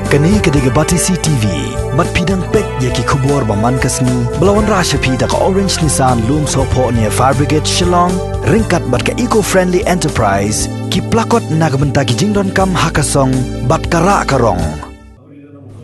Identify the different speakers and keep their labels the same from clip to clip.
Speaker 1: Kani kediga Batisi TV, mat pidang pek yaki kubur baman kasni, belawan rasha pida ka Orange Nissan Loom Sopo near Fire Brigade Shillong, ringkat bat ka eco-friendly enterprise, ki plakot nagamenta ki jingdon kam hakasong, bat kara karong.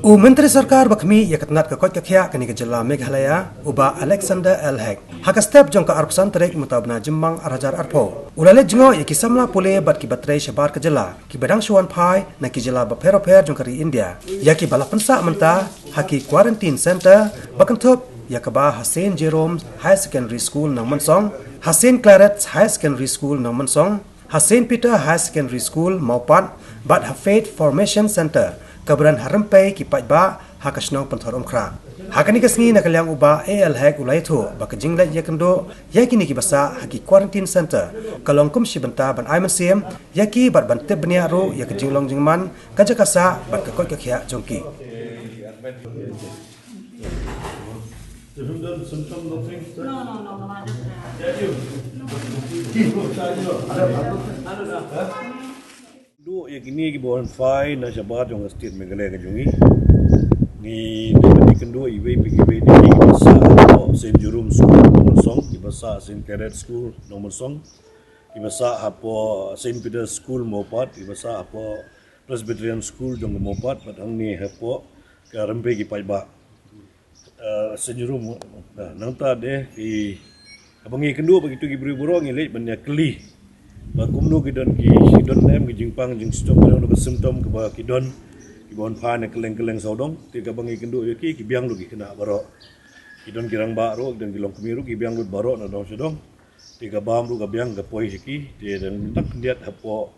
Speaker 2: Menteri Sarkar Bakmi yakatngat ka kot kakya kani ka jilla Meghalaya uba Alexander Elhek haka step jong ka arpsan trek mutabna jimmang arajar arpo ulale jingo yaki samla pule bat ki batrai shabar ka jilla ki bedang shuan pai na ki jilla ba pero jong kari India yaki balapansa menta haki quarantine center bakantop yakaba Hussein Jerome High Secondary School nang Mansong, Hussein Claret High Secondary School nang Mansong, Hussein Peter High Secondary School Maupat bat Hafid Formation Center kabaran harampai ki pajba hakasnong panthor umkra hakani kasngi nakalyang uba al hek ulai tho bakajing la yakando yakini ki basa haki quarantine center kalong kum shibanta ban aiman sim yaki bat ban tebnia ro yakajing long jingman kajakasa bat kakoi kakya jongki
Speaker 3: Dua yang ini ki bon fai na jabat jong state Meghalaya ka jongi ni ni kedua iwe PGB ni basa St Jerome School nomor song di basa St Claret School nomor song di basa apo St Peter School Mopat di basa apo Presbyterian School jong Mopat patang ni apo ka rempe ki paiba St Jerome nang ta de ki abangi kedua begitu ki buru-buru ngilet banyak keli Bakumno kidon nem ki jingpang jing stom no ka symptom ka ba kidon ki bon pha ne keleng saudong ti ka bangi kendo ki biang lu ki kena baro kidon kirang ba ro dan kilong kemiru ki biang lu baro na dong sedong ti ka bam ru ka biang ka poi ki ti dan tak diat hapo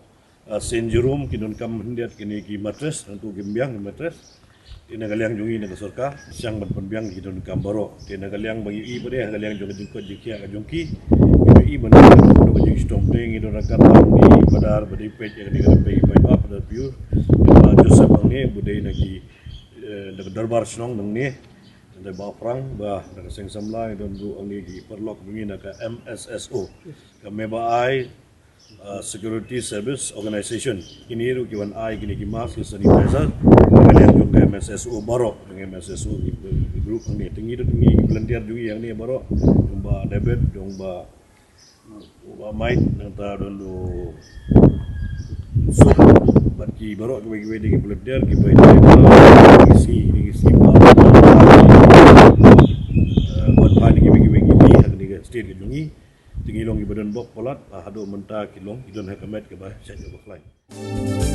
Speaker 3: St Jerome kidon kam diat kini ki matres untuk ki biang matres ti na galiang jungi na sorka siang ban biang kidon kam baro ti na galiang bagi i bade galiang jong jingko jikia ka jongki i mana ko jing stom ting idon rakan ni padar badi pej yang ni rempe pai ba pada pure ba Joseph ni budai lagi de darbar snong nang ni de ba prang ba da seng samla idon bu ang ni perlok mengina ka MSSO ka meba ai security service organization ini ru kiwan ai kini ki mask sanitizer kalian jong ka MSSO baro dengan MSSO group ni tingi tu tingi volunteer juga yang ni baro ba debit dong ba mic nanta dulu so bagi baru kita di volunteer kita isi buat pani kita ini di state gedungi tinggi long ibadan bok polat hado menta kilong idon hakamet ke bah saya jawab lain